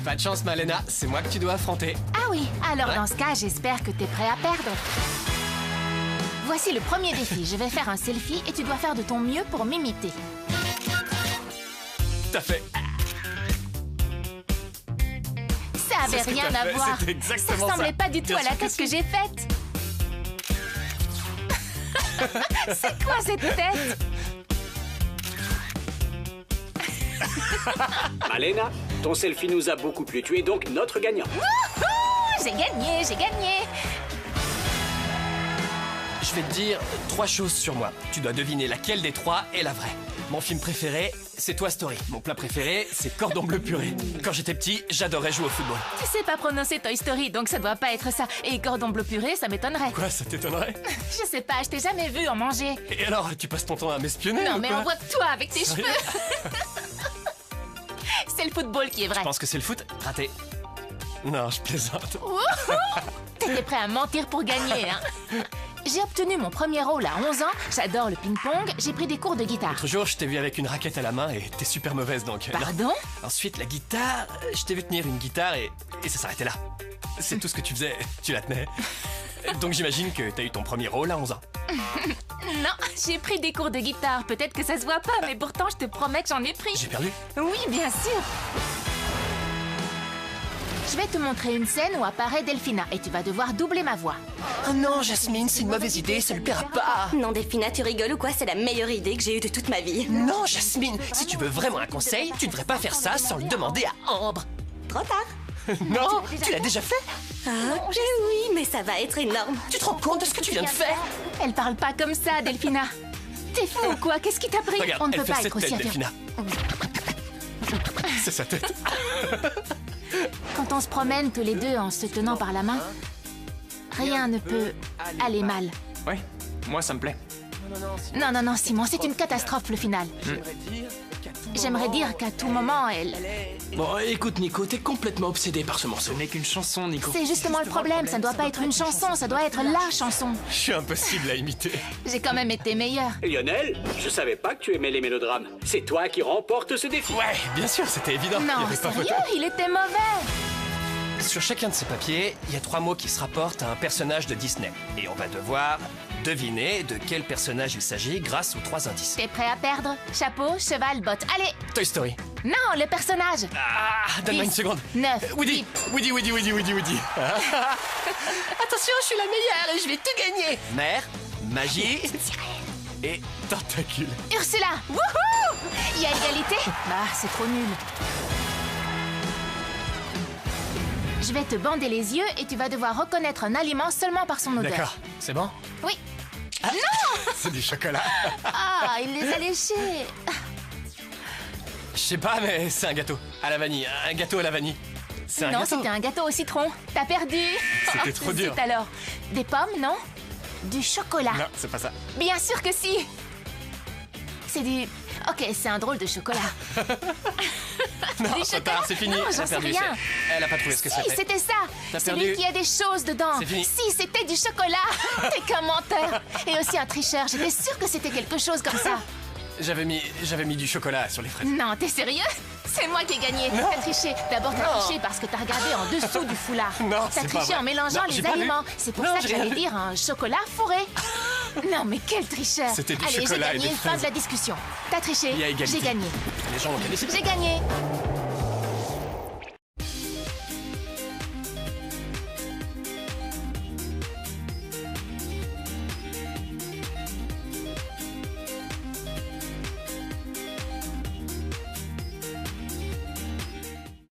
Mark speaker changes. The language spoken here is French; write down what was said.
Speaker 1: Pas de chance, Malena, c'est moi que tu dois affronter.
Speaker 2: Ah oui, alors
Speaker 1: Ouais.
Speaker 2: dans ce cas, j'espère que t'es prêt à perdre. Voici le premier défi. Je vais faire un selfie et tu dois faire de ton mieux pour m'imiter.
Speaker 1: T'as fait.
Speaker 2: Ça avait
Speaker 1: C'est ce que
Speaker 2: rien
Speaker 1: t'as
Speaker 2: à
Speaker 1: fait,
Speaker 2: voir.
Speaker 1: c'était exactement
Speaker 2: Ça ressemblait
Speaker 1: ça.
Speaker 2: pas du tout
Speaker 1: Bien
Speaker 2: à la
Speaker 1: sûr que
Speaker 2: tête que j'ai faite. C'est quoi cette tête?
Speaker 3: Malena, ton selfie nous a beaucoup plu. Tu es donc notre gagnant.
Speaker 2: Wouhou! J'ai gagné, j'ai gagné.
Speaker 1: Je vais te dire 3 choses sur moi. Tu dois deviner laquelle des 3 est la vraie. Mon film préféré, c'est Toy Story. Mon plat préféré, c'est cordon bleu purée. Quand j'étais petit, j'adorais jouer au football.
Speaker 2: Tu sais pas prononcer Toy Story, donc ça doit pas être ça. Et cordon bleu purée, ça m'étonnerait.
Speaker 1: Quoi, ça t'étonnerait?
Speaker 2: Je sais pas, je t'ai jamais vu en manger.
Speaker 1: Et alors, tu passes ton temps à m'espionner
Speaker 2: Non,
Speaker 1: ou
Speaker 2: mais
Speaker 1: quoi?
Speaker 2: on voit que toi avec tes
Speaker 1: Sérieux?
Speaker 2: cheveux. C'est le football qui est vrai.
Speaker 1: Je pense que c'est le foot. Raté. Non, je plaisante.
Speaker 2: Wouhou! T'étais prêt à mentir pour gagner, hein? J'ai obtenu mon premier rôle à 11 ans, j'adore le ping-pong, j'ai pris des cours de guitare.
Speaker 1: L'autre jour, je t'ai vu avec une raquette à la main et t'es super mauvaise donc. non.
Speaker 2: Pardon?
Speaker 1: Ensuite, la guitare, je t'ai vu tenir une guitare et ça s'arrêtait là. C'est tout ce que tu faisais, tu la tenais. Donc j'imagine que t'as eu ton premier rôle à 11 ans.
Speaker 2: Non, j'ai pris des cours de guitare, peut-être que ça se voit pas, mais pourtant je te promets que j'en ai pris.
Speaker 1: J'ai perdu.
Speaker 2: Oui, bien sûr. Je vais te montrer une scène où apparaît Delphina et tu vas devoir doubler ma voix.
Speaker 1: Oh non, Jasmine, c'est une mauvaise idée, ça lui plaira pas.
Speaker 4: Non, Delphina, tu rigoles ou quoi? C'est la meilleure idée que j'ai eue de toute ma vie.
Speaker 1: Non, Jasmine, si tu veux vraiment un conseil, tu devrais pas faire ça sans le demander à Ambre.
Speaker 4: Trop tard.
Speaker 1: Non, tu l'as déjà fait?
Speaker 4: Ah, oui, mais ça va être énorme.
Speaker 1: Tu te rends compte de ce que tu viens de faire?
Speaker 2: Elle parle pas comme ça, Delphina. T'es fou ou quoi? Qu'est-ce qui t'a pris?
Speaker 1: Regarde,
Speaker 2: On ne
Speaker 1: elle
Speaker 2: peut
Speaker 1: fait
Speaker 2: pas
Speaker 1: cette
Speaker 2: être aussi
Speaker 1: tête,
Speaker 2: affirmé.
Speaker 1: Delphina. C'est sa tête.
Speaker 2: Quand on se promène tous les deux en se tenant par la main, rien ne peut aller mal.
Speaker 5: Ouais, moi ça me plaît.
Speaker 2: Non, non, non, Simon, c'est une catastrophe le final. J'aimerais dire qu'à tout moment, elle...
Speaker 6: Bon, écoute, Nico, t'es complètement obsédé par ce morceau.
Speaker 5: Ce n'est qu'une chanson, Nico.
Speaker 2: C'est justement le problème, ça ne doit pas être une chanson, ça doit être la chanson.
Speaker 1: Je suis impossible à imiter.
Speaker 2: J'ai quand même été meilleure.
Speaker 3: Lionel, je savais pas que tu aimais les mélodrames. C'est toi qui remporte ce défi.
Speaker 1: Ouais, bien sûr, c'était évident. Il y
Speaker 2: Non,
Speaker 1: avait pas
Speaker 2: sérieux,
Speaker 1: photo.
Speaker 2: il était mauvais.
Speaker 1: Sur chacun de ces papiers, il y a 3 mots qui se rapportent à un personnage de Disney. Et on va devoir deviner de quel personnage il s'agit grâce aux 3 indices.
Speaker 2: T'es prêt à perdre? Chapeau, cheval, botte. Allez!
Speaker 1: Toy Story.
Speaker 2: Non, le personnage!
Speaker 1: Ah, donne-moi
Speaker 2: 10,
Speaker 1: une seconde.
Speaker 2: 9,
Speaker 1: Woody, Woody, Woody, Woody, Woody, Woody. Attention, je suis la meilleure et je vais tout gagner. Mère, magie et tentacule.
Speaker 2: Ursula! Wouhou! Il y a égalité? Bah, c'est trop nul. Je vais te bander les yeux et tu vas devoir reconnaître un aliment seulement par son odeur.
Speaker 1: D'accord, c'est bon?
Speaker 2: Oui.
Speaker 1: C'est du chocolat.
Speaker 2: Ah, il les a léchés.
Speaker 1: Je sais pas, mais c'est un gâteau à la vanille. Un gâteau à la vanille. C'est un
Speaker 2: Non,
Speaker 1: gâteau.
Speaker 2: c'était un gâteau au citron. T'as perdu.
Speaker 1: C'était trop dur.
Speaker 2: Zut alors. Des pommes, non? Du chocolat.
Speaker 1: Non, c'est pas ça.
Speaker 2: Bien sûr que si. C'est du... Ok, c'est un drôle de chocolat.
Speaker 1: Non,
Speaker 2: Du
Speaker 1: trop
Speaker 2: chocolat?
Speaker 1: tard, c'est fini.
Speaker 2: Non,
Speaker 1: Elle
Speaker 2: j'en
Speaker 1: a
Speaker 2: sais
Speaker 1: perdu.
Speaker 2: rien.
Speaker 1: Elle a pas trouvé ce que
Speaker 2: Si,
Speaker 1: c'était.
Speaker 2: c'était ça.
Speaker 1: T'as
Speaker 2: Celui
Speaker 1: perdu.
Speaker 2: qui a des choses dedans.
Speaker 1: C'est fini.
Speaker 2: Si, c'était du chocolat. T'es qu'un menteur. Et aussi un tricheur. J'étais sûre que c'était quelque chose comme ça.
Speaker 1: J'avais mis du chocolat sur les fraises.
Speaker 2: Non, t'es sérieux? C'est moi qui ai gagné.
Speaker 1: Non.
Speaker 2: T'as triché. D'abord, t'as
Speaker 1: Non.
Speaker 2: triché parce que t'as regardé en dessous du foulard.
Speaker 1: Non,
Speaker 2: T'as
Speaker 1: c'est pas
Speaker 2: triché
Speaker 1: vrai.
Speaker 2: en mélangeant
Speaker 1: Non, j'ai
Speaker 2: les
Speaker 1: pas vu.
Speaker 2: aliments. C'est pour
Speaker 1: Non,
Speaker 2: ça que
Speaker 1: j'ai rien
Speaker 2: j'allais
Speaker 1: vu.
Speaker 2: dire un chocolat fourré. Non, mais quel tricheur.
Speaker 1: C'était du
Speaker 2: Allez, j'ai
Speaker 1: chocolat et
Speaker 2: gagné.
Speaker 1: des
Speaker 2: Fin de
Speaker 1: fraises.
Speaker 2: la discussion. T'as triché.
Speaker 1: Il y a égalité.
Speaker 2: J'ai gagné.
Speaker 1: Les gens ont qu'à décider.
Speaker 2: J'ai gagné.